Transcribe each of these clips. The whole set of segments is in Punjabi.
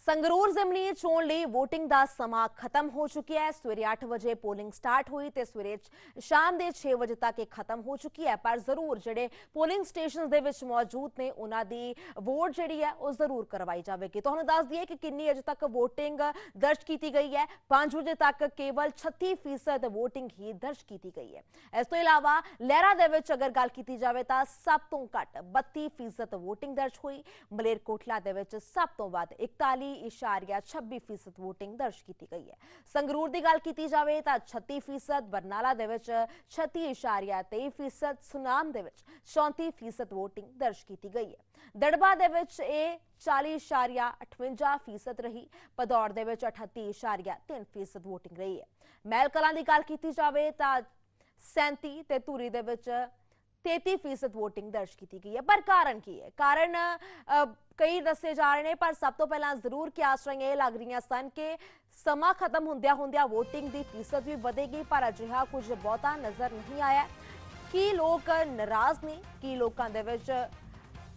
ਸੰਗਰੂਰ ਜ਼ਿਮਨੀ ਚੋਣ ਲਈ VOTING ਦਾ ਸਮਾਂ ਖਤਮ ਹੋ ਚੁੱਕਿਆ ਹੈ। ਸਵੇਰੇ 8 ਵਜੇ ਪੋਲਿੰਗ ਸਟਾਰਟ ਹੋਈ ਤੇ ਸਵੇਰੇ ਸ਼ਾਮ ਦੇ 6 ਵਜੇ ਤੱਕ ਇਹ ਖਤਮ ਹੋ ਚੁੱਕੀ ਹੈ। ਪਰ ਜ਼ਰੂਰ ਜਿਹੜੇ ਪੋਲਿੰਗ ਸਟੇਸ਼ਨਸ ਦੇ ਵਿੱਚ ਮੌਜੂਦ ਨੇ ਉਹਨਾਂ ਦੀ ਵੋਟ ਜਿਹੜੀ ਹੈ ਉਹ ਜ਼ਰੂਰ ਕਰਵਾਈ ਜਾਵੇਗੀ। ਤੁਹਾਨੂੰ ਦੱਸ ਦਈਏ ਕਿ ਕਿੰਨੀ ਅਜੇ ਤੱਕ VOTING ਦਰਜ ਕੀਤੀ ਗਈ ਹੈ। 5 ਵਜੇ ਤੱਕ ਕੇਵਲ 36% VOTING ਹੀ ਦਰਜ ਕੀਤੀ ਗਈ ਹੈ। ਇਸ ਤੋਂ ਇਲਾਵਾ ਲਹਿਰਾ ਦੇ ਵਿੱਚ ਅਗਰ ਗੱਲ ਕੀਤੀ ਜਾਵੇ ਤਾਂ ਸਭ ਤੋਂ ਘੱਟ 32% VOTING ਦਰਜ ਹੋਈ। ਮਲੇਰਕੋਟਲਾ ਦੇ ਵਿੱਚ ਸਭ ਤੋਂ ਵੱਧ 41.26% VOTING दर्ज की गई है। संगरूर की गल की जाए तो 36%, बरनाला दे विच 36.23%, सुनाम दे विच 34% VOTING दर्ज की गई है। दड़बा दे विच 40.58% रही। भदौड़ दे विच 38.3% VOTIंग रही है। महल कलां की गल की जाए तो 37 ते धूरी दे विच 33% VOTIंग दर्ज की गई है। पर कारण की है? कारण कई दसे जा रहे हैं, पर सब तो पहला जरूर क्यासरां लग रही सन कि समा खत्म होंदिया VOTIंग की फीसद भी बढ़ेगी, पर अजिहा कुछ बहुता नज़र नहीं आया। कि लोग नाराज ने, कि लोगों दे विच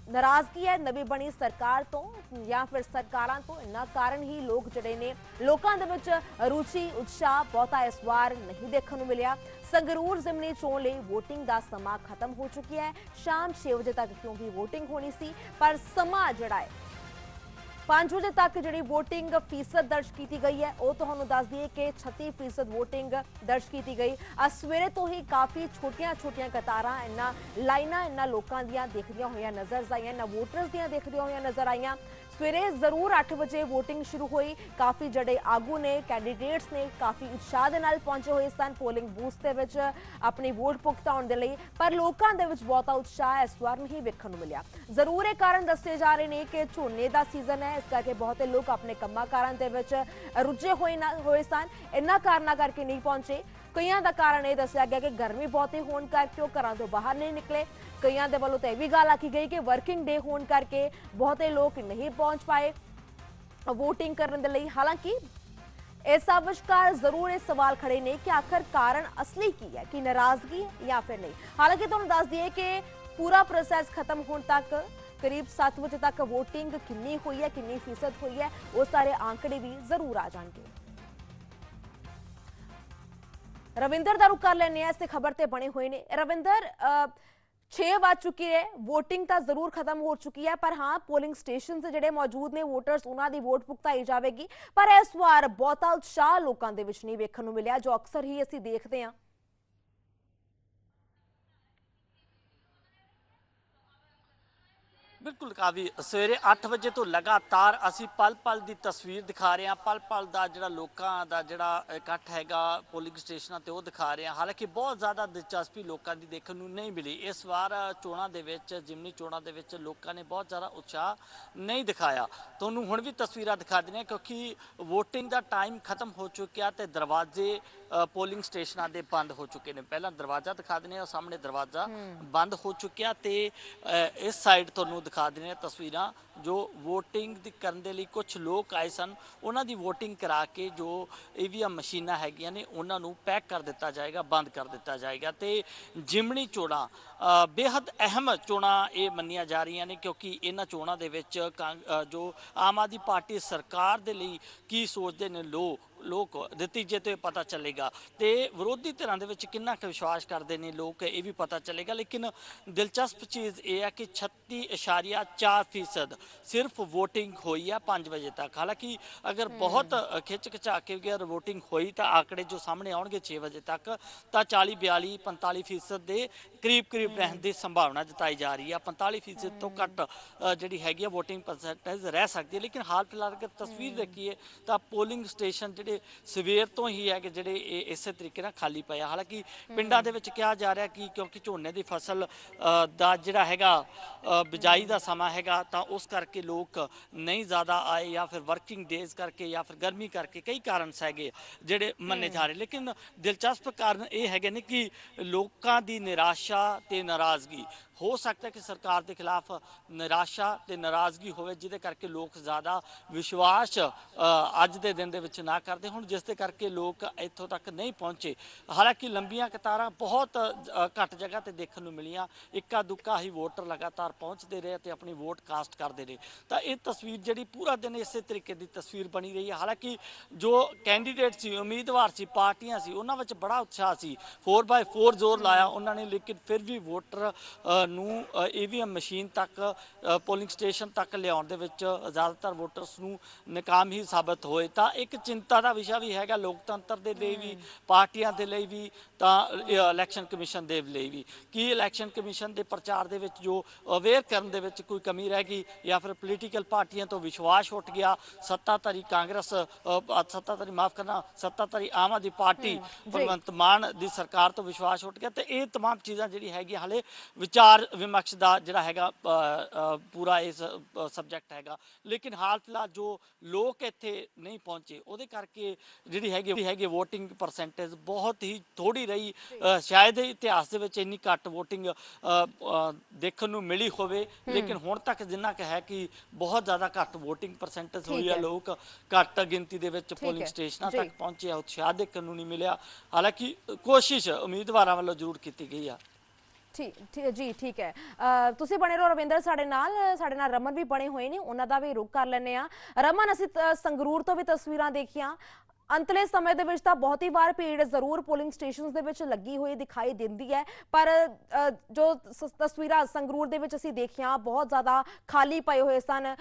नाराजगी है नवी बनी सरकार तो या फिर सरकारां तो, इन्ना कारण ही लोग जिहड़े ने लोकां दे विच रुचि उत्साह बहुता इस बार नहीं देखने को मिलिया। संगरूर जिमनी चोण लई VOTIंग दा समा खत्म हो चुकी है। शाम 6 बजे तक क्योंकि VOTIंग होनी सी, पर समा जिहड़ा है 5 बजे तक जिहड़ी VOTIंग फीसद दर्ज की गई है वो तुहानूं दस दिए कि 36% VOTIंग दर्ज की गई। सवेरे तो ही काफ़ी छोटियां कतारां इन्ना लाइनां इन्ना लोकां दियां देखदियां होइयां नज़र आईयां, इन्ना वोटर्स दियां देखदियां होइयां नज़र आईयां। सवेरे जरूर 8 बजे VOTIंग शुरू हुई। काफ़ी जड़े आगू ने, कैंडीडेट्स ने काफ़ी उत्साह दे नाल पहुंचे हुए सन पोलिंग बूथ दे विच अपनी वोट भुगताउण दे लई, पर लोकां दे विच बहुता उत्साह इस बार नहीं वेखण नूं मिलिया। जरूर ये कारण दस्से जा रहे हैं कि झोने का सीजन है, इस करके बहुते लोग अपने कम्मां कारां दे विच रुझे हुए सन, इन्हां कारणा करके नहीं पहुंचे। कईयां दा कारण यह दस्सिया गया कि गर्मी बहुती होने करके घरां तो बाहर नहीं निकले। कईयां दे वल्लों तो यह भी गल आखी गई कि वर्किंग डे होने करके बहुते लोग नहीं पहुंच पाए VOTIंग करने दे लई। हालांकि इस सब विचकार जरूर ये सवाल खड़े ने कि आखिर कारण असली की है, कि नाराजगी है या फिर नहीं। हालांकि तुहानूं दस दिए कि पूरा प्रोसैस खत्म होने तक करीब 7 बजे तक VOTIंग कितनी हुई है, कितनी फीसद हुई है, वो सारे आंकड़े भी जरूर आ जाएंगे। रविंदर दा रुख कर लेने इस खबर ते बने हुए ने। रविंदर, 6 बज चुकी है, VOTIंग तो जरूर खत्म हो चुकी है, पर हाँ पोलिंग स्टेशन से जिहड़े मौजूद ने वोटर्स उन्हां दी वोट भुगताई जाएगी, पर इस बार बहुता उत्साह लोगों के विच नहीं वेखण नूं मिलिया जो अक्सर ही असीं देखते हैं। बिल्कुल काफ़ी सवेरे 8 बजे तो लगातार असी पल पल की तस्वीर दिखा रहे हैं। पल पल का जोड़ा लोगों का जोड़ा इकट्ठ हैगा पोलिंग स्टेशनों ते वो दिखा रहे हैं। हालांकि बहुत ज़्यादा दिलचस्पी लोगों की देखने को नहीं मिली इस बार चोणों के विच, जिमनी चोणों के विच लोगों ने बहुत ज़्यादा उत्साह नहीं दिखाया। तुहानूं हुण भी तस्वीरां दिखा देने क्योंकि VOTIंग का टाइम खत्म हो चुकिया तो दरवाजे पोलिंग स्टेशनों के बंद हो चुके हैं। पहला दरवाजा दिखा देने और सामने दरवाजा बंद हो चुकिया तो इस साइड तुहानूं दिखा देने तस्वीरां जो VOTIंग करने के लिए कुछ लोग आए सन, उन्हों की VOTIंग करा के जो EVM मशीनां हैगियां ने उन्होंने पैक कर दिता जाएगा, बंद कर दिता जाएगा। तो जिमनी चोणां बेहद अहम चोणां ये मन्नियां जा रही ने क्योंकि इन्हां चोणां दे विच जो आम आदमी पार्टी सरकार दे लई की सोचते हैं लोग नतीजे तो पता चलेगा, तो विरोधी धिरां दे विच किन्ना क विश्वास करते हैं लोग ये भी पता चलेगा। लेकिन दिलचस्प चीज़ ये है कि 36.4% सिर्फ VOTIंग हुई है 5 बजे तक। हालांकि अगर बहुत खिच खचा के अगर VOTIंग हुई तो आंकड़े जो सामने आउणगे 6 बजे तक तो 40, 42, 45% के करीब रहने की संभावना जताई जा रही है। 45% तो घट जी हैगी VOTIंग परसेंटेज रह सकती है। लेकिन हाल फिलहाल अगर तस्वीर देखिए तो पोलिंग स्टेशन जो सवेर तो ही है कि जोड़े इस तरीके ना खाली पे। हालांकि पिंडों के कहा जा रहा कि क्योंकि झोने की फसल का जोड़ा हैगा बिजाई का समा हैगा तो उस करके लोग नहीं ज़्यादा आए या फिर वर्किंग डेज करके या फिर गर्मी करके कई कारण हैगे जोड़े मन्ने जा रहे। लेकिन दिलचस्प कारण ये है कि लोगों की निराशा ते नाराज़गी ਹੋ ਸਕਦਾ ਕਿ ਸਰਕਾਰ ਦੇ ਖਿਲਾਫ ਨਿਰਾਸ਼ਾ ਤੇ ਨਾਰਾਜ਼ਗੀ ਹੋਵੇ, ਜਿਹਦੇ ਕਰਕੇ ਲੋਕ ਜ਼ਿਆਦਾ ਵਿਸ਼ਵਾਸ ਅੱਜ ਦੇ ਦਿਨ ਦੇ ਵਿੱਚ ਨਾ ਕਰਦੇ ਹੁਣ, ਜਿਸ ਦੇ ਕਰਕੇ ਲੋਕ ਇੱਥੋਂ ਤੱਕ ਨਹੀਂ ਪਹੁੰਚੇ। ਹਾਲਾਂਕਿ ਲੰਬੀਆਂ ਕਤਾਰਾਂ ਬਹੁਤ ਘੱਟ ਜਗ੍ਹਾ ਤੇ ਦੇਖਣ ਨੂੰ ਮਿਲੀਆਂ, ਇੱਕਾ ਦੁੱਕਾ ਹੀ ਵੋਟਰ ਲਗਾਤਾਰ ਪਹੁੰਚਦੇ ਰਹੇ ਤੇ ਆਪਣੀ ਵੋਟ ਕਾਸਟ ਕਰਦੇ ਰਹੇ। ਤਾਂ ਇਹ ਤਸਵੀਰ ਜਿਹੜੀ ਪੂਰਾ ਦਿਨ ਇਸੇ ਤਰੀਕੇ ਦੀ ਤਸਵੀਰ ਬਣੀ ਰਹੀ ਹੈ। ਹਾਲਾਂਕਿ ਜੋ ਕੈਂਡੀਡੇਟ ਸੀ, ਉਮੀਦਵਾਰ ਸੀ, ਪਾਰਟੀਆਂ ਸੀ, ਉਹਨਾਂ ਵਿੱਚ ਬੜਾ ਉਤਸ਼ਾਹ ਸੀ, 4x4 ਜ਼ੋਰ ਲਾਇਆ ਉਹਨਾਂ ਨੇ, ਲੇਕਿਨ ਫਿਰ ਵੀ ਵੋਟਰ ਨੂੰ ਈਵੀਐਮ ਮਸ਼ੀਨ ਤੱਕ, ਪੋਲਿੰਗ ਸਟੇਸ਼ਨ ਤੱਕ ਲਿਆਉਣ ਦੇ ਵਿੱਚ ਜ਼ਿਆਦਾਤਰ ਵੋਟਰਸ ਨੂੰ ਨਾਕਾਮ ਹੀ ਸਾਬਤ ਹੋਏ। ਤਾਂ ਇੱਕ ਚਿੰਤਾ ਦਾ ਵਿਸ਼ਾ ਵੀ ਹੈਗਾ ਲੋਕਤੰਤਰ ਦੇ ਲਈ ਵੀ, ਪਾਰਟੀਆਂ ਦੇ ਲਈ ਵੀ, ਤਾਂ ਇਲੈਕਸ਼ਨ ਕਮਿਸ਼ਨ ਦੇ ਲਈ ਵੀ। ਕੀ ਇਲੈਕਸ਼ਨ ਕਮਿਸ਼ਨ ਦੇ ਪ੍ਰਚਾਰ ਦੇ ਵਿੱਚ ਜੋ ਅਵੇਅਰ ਕਰਨ ਦੇ ਵਿੱਚ ਕੋਈ ਕਮੀ ਰਹਿ ਗਈ, ਜਾਂ ਫਿਰ ਪੋਲੀਟੀਕਲ ਪਾਰਟੀਆਂ ਤੋਂ ਵਿਸ਼ਵਾਸ ਉੱਠ ਗਿਆ, ਸੱਤਾਧਾਰੀ ਕਾਂਗਰਸ, ਸੱਤਾਧਾਰੀ ਆਮ ਆਦਮੀ ਪਾਰਟੀ, ਭਗਵੰਤ ਮਾਨ ਦੀ ਸਰਕਾਰ ਤੋਂ ਵਿਸ਼ਵਾਸ ਉੱਠ ਗਿਆ। ਤੇ ਇਹ तमाम ਚੀਜ਼ਾਂ ਜਿਹੜੀ ਹੈਗੀ ਹਾਲੇ ਵਿਚਾਰ ਵਿਮਰਸ਼ ਦਾ ਜਿਹੜਾ ਹੈਗਾ ਪੂਰਾ ਇਸ ਸਬਜੈਕਟ ਹੈਗਾ। ਲੇਕਿਨ ਹਾਲ ਫਿਲਹਾਲ ਜੋ ਲੋਕ ਇੱਥੇ ਨਹੀਂ ਪਹੁੰਚੇ, ਉਹਦੇ ਕਰਕੇ ਜਿਹੜੀ ਹੈਗੀ ਵੋਟਿੰਗ ਪਰਸੈਂਟੇਜ ਬਹੁਤ ਹੀ ਥੋੜੀ ਰਹੀ। ਸ਼ਾਇਦ ਇਤਿਹਾਸ ਦੇ ਵਿੱਚ ਇੰਨੀ ਘੱਟ ਵੋਟਿੰਗ ਦੇਖਣ ਨੂੰ ਮਿਲੀ ਹੋਵੇ, ਲੇਕਿਨ ਹੁਣ ਤੱਕ ਜਿੰਨਾ ਕੁ ਹੈ ਕਿ ਬਹੁਤ ਜ਼ਿਆਦਾ ਘੱਟ ਵੋਟਿੰਗ ਪਰਸੈਂਟੇਜ ਹੋਈ ਹੈ, ਲੋਕ ਘੱਟ ਗਿਣਤੀ ਦੇ ਵਿੱਚ ਪੋਲਿੰਗ ਸਟੇਸ਼ਨਾਂ ਤੱਕ ਪਹੁੰਚੇ, ਉਤਸ਼ਾਹ ਦੇਖਣ ਨੂੰ ਨਹੀਂ ਮਿਲਿਆ। ਹਾਲਾਂਕਿ ਕੋਸ਼ਿਸ਼ ਉਮੀਦਵਾਰਾਂ ਵੱਲੋਂ ਜ਼ਰੂਰ ਕੀਤੀ ਗਈ ਆ। ਜੀ ਠੀਕ ਹੈ, ਤੁਸੀਂ ਬਣੇ ਰਹੋ ਰਵਿੰਦਰ ਸਾਡੇ ਨਾਲ ਰਮਨ ਵੀ ਬਣੇ ਹੋਏ ਨੇ, ਉਹਨਾਂ ਦਾ ਵੀ ਰੁਖ ਕਰ ਲੈਂਦੇ ਆ। ਰਮਨ, ਅਸੀਂ ਸੰਗਰੂਰ ਤੋਂ ਵੀ ਤਸਵੀਰਾਂ ਦੇਖੀਆਂ, ਅੰਤਲੇ ਸਮੇਂ ਦੇ ਵਿੱਚ ਤਾਂ ਬਹੁਤੀ ਵਾਰ ਭੀੜ ਜ਼ਰੂਰ ਪੋਲਿੰਗ ਸਟੇਸ਼ਨਸ ਦੇ ਵਿੱਚ ਲੱਗੀ ਹੋਈ ਦਿਖਾਈ ਦਿੰਦੀ ਹੈ, ਪਰ ਜੋ ਤਸਵੀਰਾਂ ਸੰਗਰੂਰ ਦੇ ਵਿੱਚ ਅਸੀਂ ਦੇਖੀਆਂ ਬਹੁਤ ਜ਼ਿਆਦਾ ਖਾਲੀ ਪਏ ਹੋਏ ਸਨ।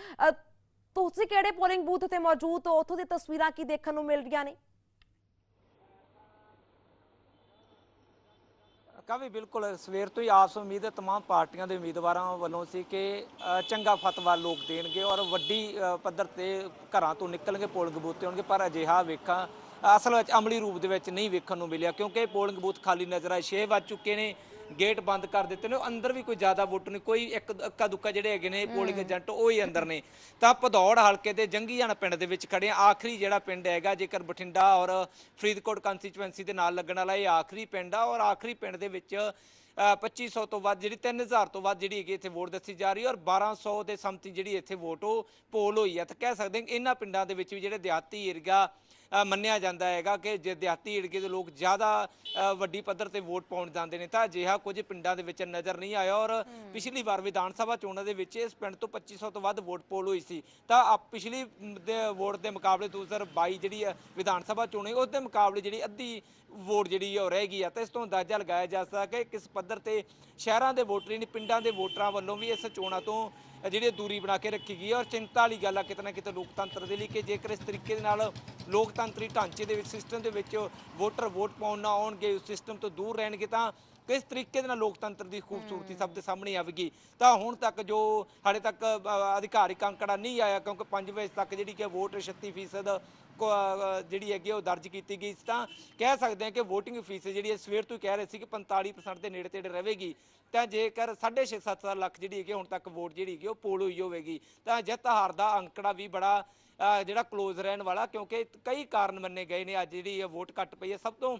ਤੁਸੀਂ ਕਿਹੜੇ ਪੋਲਿੰਗ ਬੂਥ ਤੇ ਮੌਜੂਦ ਹੋ, ਉੱਥੋਂ ਦੀ ਤਸਵੀਰਾਂ ਕੀ ਦੇਖਣ ਨੂੰ ਮਿਲ ਰਹੀਆਂ ਨੇ? ਕਾਫੀ ਬਿਲकुल ਸਵੇਰ ਤੋਂ ਹੀ ਆਸ ਉਮੀਦ तमाम ਪਾਰਟੀਆਂ ਦੇ ਉਮੀਦਵਾਰਾਂ ਵੱਲੋਂ ਸੀ ਕਿ ਚੰਗਾ ਫਤਵਾ ਲੋਕ ਦੇਣਗੇ ਔਰ ਵੱਡੀ ਪੱਧਰ ਤੇ ਘਰਾਂ ਤੋਂ ਨਿਕਲਣਗੇ, ਪੋਲਿੰਗ ਬੂਥ ਤੇ ਹੋਣਗੇ। ਪਰ ਅਜਿਹਾ ਵੇਖਾਂ ਅਸਲ ਵਿੱਚ ਅਮਲੀ ਰੂਪ ਦੇ ਵਿੱਚ ਨਹੀਂ ਵੇਖਣ ਨੂੰ ਮਿਲਿਆ, ਕਿਉਂਕਿ ਪੋਲਿੰਗ ਬੂਥ ਖਾਲੀ ਨਜ਼ਰ ਆਏ। 6 ਵੱਜ ਚੁੱਕੇ ਨੇ, ਗੇਟ ਬੰਦ ਕਰ ਦਿੱਤੇ ਨੇ, ਅੰਦਰ ਵੀ ਕੋਈ ਜ਼ਿਆਦਾ ਵੋਟਰ ਨਹੀਂ, ਕੋਈ ਇੱਕਾ ਦੁੱਕਾ ਜਿਹੜੇ ਹੈਗੇ ਨੇ ਪੋਲਿੰਗ ਏਜੰਟ ਉਹ ਹੀ ਅੰਦਰ ਨੇ। ਤਾਂ ਭਦੌੜ ਹਲਕੇ ਦੇ ਜੰਗੀਆਣਾ ਪਿੰਡ ਦੇ ਵਿੱਚ ਖੜੇ ਆ, ਆਖਰੀ ਜਿਹੜਾ ਪਿੰਡ ਹੈਗਾ, ਜੇਕਰ ਬਠਿੰਡਾ ਔਰ ਫਰੀਦਕੋਟ ਕੰਸਟੀਚੁਐਂਸੀ ਦੇ ਨਾਲ ਲੱਗਣ ਵਾਲਾ ਇਹ ਆਖਰੀ ਪਿੰਡ ਆ। ਔਰ ਆਖਰੀ ਪਿੰਡ ਦੇ ਵਿੱਚ 2500 ਤੋਂ ਵੱਧ, ਜਿਹੜੀ 3000 ਤੋਂ ਵੱਧ ਜਿਹੜੀ ਹੈਗੀ ਇੱਥੇ ਵੋਟ ਦੱਸੀ ਜਾ ਰਹੀ ਹੈ, ਔਰ 1200 ਦੇ ਸਮਥਿੰਗ ਜਿਹੜੀ ਇੱਥੇ ਵੋਟ ਉਹ ਪੋਲ ਹੋਈ ਆ। ਤਾਂ ਕਹਿ ਸਕਦੇ ਹਾਂ ਇਹਨਾਂ ਪਿੰਡਾਂ ਦੇ ਵਿੱਚ ਵੀ ਜਿਹੜੇ ਦਿਹਾਤੀ ਏਰੀਆ ਮੰਨਿਆ ਜਾਂਦਾ ਹੈਗਾ ਕਿ ਜੇ ਦਿਹਾਤੀ ਏਰੀਏ ਦੇ ਲੋਕ ਜ਼ਿਆਦਾ ਵੱਡੀ ਪੱਧਰ ਤੇ ਵੋਟ ਪਾਉਣ ਜਾਂਦੇ ਨੇ, ਤਾਂ ਅਜਿਹਾ ਕੁਝ ਪਿੰਡਾਂ ਦੇ ਵਿੱਚ ਨਜ਼ਰ ਨਹੀਂ ਆਇਆ। ਔਰ ਪਿਛਲੀ ਵਾਰ ਵਿਧਾਨ ਸਭਾ ਚੋਣਾਂ ਦੇ ਵਿੱਚ ਇਸ ਪਿੰਡ ਤੋਂ 2500 ਤੋਂ ਵੱਧ ਵੋਟ ਪੋਲ ਹੋਈ ਸੀ। ਤਾਂ ਪਿਛਲੀ ਵੋਟ ਦੇ ਮੁਕਾਬਲੇ 2022 ਜਿਹੜੀ ਵਿਧਾਨ ਸਭਾ ਚੋਣ ਉਸ ਦੇ ਮੁਕਾਬਲੇ ਜਿਹੜੀ ਅੱਧੀ ਵੋਟ ਜਿਹੜੀ ਉਹ ਰਹਿ ਗਈ ਆ। ਤਾਂ ਇਸ ਤੋਂ ਅੰਦਾਜ਼ਾ ਲਗਾਇਆ ਜਾ ਸਕਦਾ ਕਿ ਕਿਸ ਪੱਧਰ ਤੇ ਸ਼ਹਿਰਾਂ ਦੇ ਵੋਟਰ ਨੇ, ਪਿੰਡਾਂ ਦੇ ਵੋਟਰਾਂ ਵੱਲੋਂ ਵੀ ਇਸ ਚੋਣਾਂ ਤੋਂ ਜਿਹੜੀ ਦੂਰੀ ਬਣਾ ਕੇ ਰੱਖੀ ਗਈ ਹੈ। ਔਰ ਚਿੰਤਾ ਵਾਲੀ ਗੱਲ ਆ ਕਿਤੇ ਨਾ ਕਿਤੇ ਲੋਕਤੰਤਰ ਦੇ ਲਈ ਕਿ ਜੇਕਰ ਇਸ ਤਰੀਕੇ ਦੇ ਨਾਲ ਲੋਕਤੰਤਰੀ ਢਾਂਚੇ ਦੇ ਵਿੱਚ, ਸਿਸਟਮ ਦੇ ਵਿੱਚ ਵੋਟਰ ਵੋਟ ਪਾਉਣ ਨਾ ਆਉਣਗੇ, ਉਸ ਸਿਸਟਮ ਤੋਂ ਦੂਰ ਰਹਿਣਗੇ, ਤਾਂ ਕਿਸ ਤਰੀਕੇ ਦੇ ਨਾਲ ਲੋਕਤੰਤਰ ਦੀ ਖੂਬਸੂਰਤੀ ਸਭ ਦੇ ਸਾਹਮਣੇ ਆਵੇਗੀ। ਤਾਂ ਹੁਣ ਤੱਕ ਜੋ ਹਾਲੇ ਤੱਕ ਅਧਿਕਾਰਿਕ ਅੰਕੜਾ ਨਹੀਂ ਆਇਆ, ਕਿਉਂਕਿ 5 ਵਜੇ ਤੱਕ ਜਿਹੜੀ ਕਿ ਵੋਟ 36% ਜਿਹੜੀ ਹੈਗੀ ਉਹ ਦਰਜ ਕੀਤੀ ਗਈ। ਤਾਂ ਕਹਿ ਸਕਦੇ ਹਾਂ ਕਿ ਵੋਟਿੰਗ ਫੀਸ ਜਿਹੜੀ ਸਵੇਰ ਤੋਂ ਹੀ ਕਹਿ ਰਹੇ ਸੀ ਕਿ 45% ਦੇ ਨੇੜੇ ਤੇੜੇ ਰਹੇਗੀ। ਤਾਂ ਜੇਕਰ 6.5-7 ਲੱਖ ਜਿਹੜੀ ਹੈਗੀ ਹੁਣ ਤੱਕ ਵੋਟ ਜਿਹੜੀ ਹੈਗੀ ਉਹ ਪੋਲ ਹੋਈ ਹੋਵੇਗੀ, ਤਾਂ ਜਿੱਤ ਹਾਰ ਦਾ ਅੰਕੜਾ ਵੀ ਬੜਾ ਜਿਹੜਾ ਕਲੋਜ਼ ਰਹਿਣ ਵਾਲਾ, ਕਿਉਂਕਿ ਕਈ ਕਾਰਨ ਮੰਨੇ ਗਏ ਨੇ ਅੱਜ ਜਿਹੜੀ ਵੋਟ ਘੱਟ ਪਈ ਹੈ। ਸਭ ਤੋਂ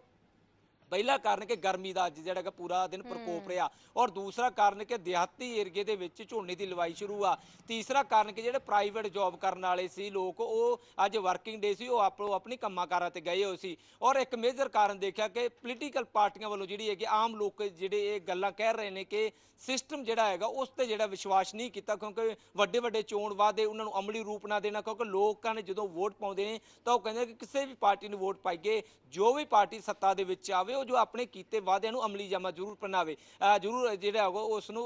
ਪਹਿਲਾ ਕਾਰਨ ਕਿ ਗਰਮੀ ਦਾ ਅੱਜ ਜਿਹੜਾ ਪੂਰਾ ਦਿਨ ਪ੍ਰਕੋਪ ਰਿਹਾ, ਔਰ ਦੂਸਰਾ ਕਾਰਨ ਕਿ ਦਿਹਾਤੀ ਏਰੀਏ ਦੇ ਵਿੱਚ ਝੋਨੇ ਦੀ ਲਵਾਈ ਸ਼ੁਰੂ ਆ। ਤੀਸਰਾ ਕਾਰਨ ਕਿ ਜਿਹੜੇ ਪ੍ਰਾਈਵੇਟ ਜੌਬ ਕਰਨ ਵਾਲੇ ਸੀ ਲੋਕ, ਉਹ ਅੱਜ ਵਰਕਿੰਗ ਡੇ ਸੀ, ਉਹ ਆਪਣੀ ਕੰਮਾਂ ਕਾਰਾਂ ਤੇ ਗਏ ਹੋਏ ਸੀ। ਔਰ ਇੱਕ ਮੇਜਰ ਕਾਰਨ ਦੇਖਿਆ ਕਿ ਪੋਲੀਟੀਕਲ ਪਾਰਟੀਆਂ ਵੱਲੋਂ ਜਿਹੜੀ ਹੈਗੀ ਆਮ ਲੋਕ ਜਿਹੜੇ ਇਹ ਗੱਲਾਂ ਕਹਿ ਰਹੇ ਨੇ ਕਿ ਸਿਸਟਮ ਜਿਹੜਾ ਹੈਗਾ ਉਸ ਤੇ ਜਿਹੜਾ ਵਿਸ਼ਵਾਸ ਨਹੀਂ ਕੀਤਾ, ਕਿਉਂਕਿ ਵੱਡੇ ਵੱਡੇ ਚੋਣ ਵਾਅਦੇ ਉਹਨਾਂ ਨੂੰ ਅਮਲੀ ਰੂਪ ਨਾ ਦੇਣਾ। ਕਿਉਂਕਿ ਲੋਕਾਂ ਨੇ ਜਦੋਂ ਵੋਟ ਪਾਉਂਦੇ ਨੇ ਤਾਂ ਉਹ ਕਹਿੰਦੇ ਕਿ ਕਿਸੇ ਵੀ ਪਾਰਟੀ ਨੂੰ ਵੋਟ ਪਾਈਏ, ਜੋ ਵੀ ਪਾਰਟੀ ਸੱਤਾ ਦੇ ਵਿੱਚ ਆਵੇ, ਉਹ ਜੋ ਆਪਣੇ ਕੀਤੇ ਵਾਅਦਿਆਂ ਨੂੰ ਅਮਲੀ ਜਾਮਾ ਜ਼ਰੂਰ ਪਹਿਨਾਵੇ, ਜ਼ਰੂਰ ਜਿਹੜਾ ਹੋਗਾ ਉਸ ਨੂੰ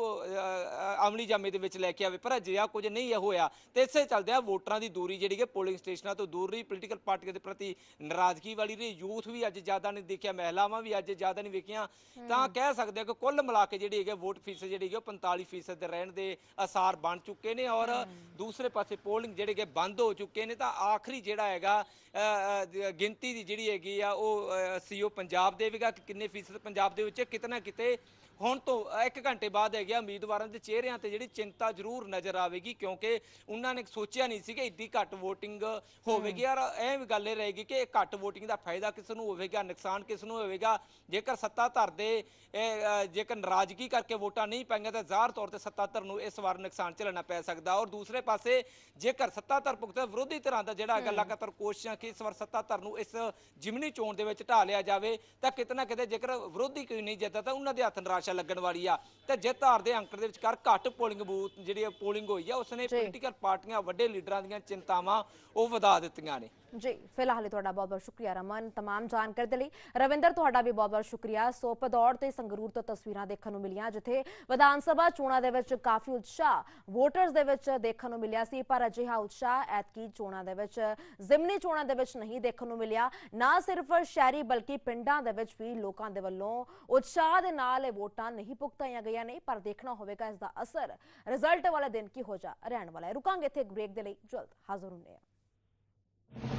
ਅਮਲੀ ਜਾਮੇ ਦੇ ਵਿੱਚ ਲੈ ਕੇ ਆਵੇ। ਪਰ ਅਜਿਹਾ ਕੁਝ ਨਹੀਂ ਹੋਇਆ। ਤੇ ਇਸੇ ਚੱਲਦਿਆਂ ਵੋਟਰਾਂ ਦੀ ਦੂਰੀ ਜਿਹੜੀ ਕਿ ਪੋਲਿੰਗ ਸਟੇਸ਼ਨਾਂ ਤੋਂ ਦੂਰ ਰਹੀ, ਪੋਲੀਟੀਕਲ ਪਾਰਟੀਆਂ ਦੇ ਪ੍ਰਤੀ ਨਾਰਾਜ਼ਗੀ ਵਾਲੀ ਰਹੀ, ਯੂਥ ਵੀ ਅੱਜ ਜ਼ਿਆਦਾ ਨਹੀਂ ਦੇਖਿਆ, ਮਹਿਲਾਵਾਂ ਵੀ ਅੱਜ ਜ਼ਿਆਦਾ ਨਹੀਂ ਵੇਖੀਆਂ। ਤਾਂ ਕਹਿ ਸਕਦੇ ਹਾਂ ਕਿ ਕੁੱਲ ਮਿਲਾ ਕੇ ਜਿਹੜੀ ਹੈਗੀ ਵੋਟ ਫੀਸ ਜਿਹੜੀ ਹੈਗੀ ਉਹ 45% ਦੇ ਰਹਿਣ ਦੇ ਆਸਾਰ ਬਣ ਚੁੱਕੇ ਨੇ। ਔਰ ਦੂਸਰੇ ਪਾਸੇ ਪੋਲਿੰਗ ਜਿਹੜੇ ਕਿ ਬੰਦ ਹੋ ਚੁੱਕੇ ਨੇ। ਤਾਂ ਆਖਰੀ ਜਿਹੜਾ ਹੈਗਾ ਗਿਣਤੀ ਦੀ ਜਿਹੜੀ ਹੈਗੀ ਆ ਉਹ ਸੀਓ ਪੰਜਾਬ ਦੇਵੇਗਾ। ਜਾਏਗਾ ਕਿ ਕਿੰਨੇ ਫੀਸਦ ਪੰਜਾਬ ਦੇ ਵਿੱਚ ਕਿਤੇ ਨਾ ਕਿਤੇ ਹੁਣ ਤੋਂ 1 ਘੰਟੇ ਬਾਅਦ ਹੈਗਾ ਉਮੀਦਵਾਰਾਂ ਦੇ ਚਿਹਰਿਆਂ ਤੇ ਜਿਹੜੀ ਚਿੰਤਾ ਜ਼ਰੂਰ ਨਜ਼ਰ ਆਵੇਗੀ, ਕਿਉਂਕਿ ਉਹਨਾਂ ਨੇ ਸੋਚਿਆ ਨਹੀਂ ਸੀ ਕਿ ਇੱਡੀ ਘੱਟ ਵੋਟਿੰਗ ਹੋਵੇਗੀ। ਔਰ ਇਹ ਵੀ ਗੱਲ ਇਹ ਰਹੇਗੀ ਕਿ ਘੱਟ ਵੋਟਿੰਗ ਦਾ ਫਾਇਦਾ ਕਿਸ ਨੂੰ ਹੋਵੇਗਾ, ਨੁਕਸਾਨ ਕਿਸ ਨੂੰ ਹੋਵੇਗਾ। ਜੇਕਰ ਸੱਤਾਧਰ ਦੇ ਜੇਕਰ ਨਾਰਾਜ਼ਗੀ ਕਰਕੇ ਵੋਟਾਂ ਨਹੀਂ ਪਾਈਆਂ ਤਾਂ ਜ਼ਾਹਰ ਤੌਰ ਤੇ ਸੱਤਾਧਰ ਨੂੰ ਇਸ ਵਾਰ ਨੁਕਸਾਨ ਝੱਲਣਾ ਪੈ ਸਕਦਾ। ਔਰ ਦੂਸਰੇ ਪਾਸੇ ਜੇਕਰ ਸੱਤਾਧਰ ਭੁਗਤੇ ਵਿਰੋਧੀ ਧਿਰਾਂ ਦਾ ਜਿਹੜਾ ਹੈਗਾ ਲਗਾਤਾਰ ਕੋਸ਼ਿਸ਼ਾਂ ਕਿ ਇਸ ਵਾਰ ਸੱਤਾਧਰ ਨੂੰ ਇਸ ਜਿਮਨੀ ਚੋਣ ਦੇ ਵਿੱਚ ਢਾਹ ਲਿਆ ਜਾਵੇ, ਤਾਂ ਕਿਤੇ ਨਾ ਕਿਤੇ ਜੇਕਰ ਵਿਰੋਧੀ ਕੋਈ ਨਹੀਂ ਜਿੱਤਦਾ ਤਾਂ ਉਹਨਾਂ ਦੇ ਹੱਥ ਨਿਰਾਸ਼ਾ ਲੱਗਣ ਵਾਲੀ ਆ। ਤੇ ਜਿੱਤ ਹਾਰ ਦੇ ਅੰਕੜੇ ਦੇ ਵਿਚਕਾਰ ਘੱਟ ਪੋਲਿੰਗ ਬੂਥ ਜਿਹੜੀ ਪੋਲਿੰਗ ਹੋਈ ਆ ਉਸਨੇ ਪੋਲੀਟੀਕਲ ਪਾਰਟੀਆਂ ਵੱਡੇ ਲੀਡਰਾਂ ਦੀਆਂ ਚਿੰਤਾਵਾਂ ਉਹ ਵਧਾ ਦਿੱਤੀਆਂ ਨੇ। जी फिलहाल ਤੁਹਾਡਾ ਬਹੁਤ ਬਹੁਤ ਸ਼ੁਕਰੀਆ ਰਮਨ तमाम ਜਾਣਕਾਰੀ ਦੇ ਲਈ। ਰਵਿੰਦਰ ਤੁਹਾਡਾ ਵੀ ਬਹੁਤ ਬਹੁਤ ਸ਼ੁਕਰੀਆ। ਸੋ ਭਦੌੜ ਤੇ ਸੰਗਰੂਰ ਤੋਂ ਤਸਵੀਰਾਂ ਦੇਖਣ ਨੂੰ ਮਿਲੀਆਂ ਜਿੱਥੇ ਵਿਧਾਨ ਸਭਾ ਚੋਣਾਂ ਦੇ ਵਿੱਚ ਕਾਫੀ ਉਤਸ਼ਾਹ ਵੋਟਰਸ ਦੇ ਵਿੱਚ ਦੇਖਣ ਨੂੰ ਮਿਲਿਆ ਸੀ, ਪਰ ਅਜਿਹਾ ਉਤਸ਼ਾਹ ਐਤਕੀ ਚੋਣਾਂ ਦੇ ਵਿੱਚ ਜ਼ਿਮਨੀ ਚੋਣਾਂ ਦੇ ਵਿੱਚ ਨਹੀਂ ਦੇਖਣ ਨੂੰ ਮਿਲਿਆ। ਨਾ ਸਿਰਫ ਸ਼ਹਿਰੀ ਬਲਕਿ ਪਿੰਡਾਂ ਦੇ ਵਿੱਚ ਵੀ ਲੋਕਾਂ ਦੇ ਵੱਲੋਂ ਉਤਸ਼ਾਹ ਦੇ ਨਾਲ ਇਹ ਵੋਟਾਂ ਨਹੀਂ ਭੁਗਤਾਈਆਂ ਗਈਆਂ ਨੇ, ਪਰ ਦੇਖਣਾ ਹੋਵੇਗਾ ਇਸ ਦਾ ਅਸਰ ਰਿਜ਼ਲਟ ਵਾਲੇ ਦਿਨ ਕੀ ਹੋ ਜਾ ਰਹਿਣ ਵਾਲਾ ਹੈ। ਰੁਕਾਂਗੇ ਇੱਥੇ ਇੱਕ ਬ੍ਰੇਕ ਦੇ ਲਈ, ਜਲਦ ਹਾਜ਼ਰ ਹੁੰਦੇ ਹਾਂ।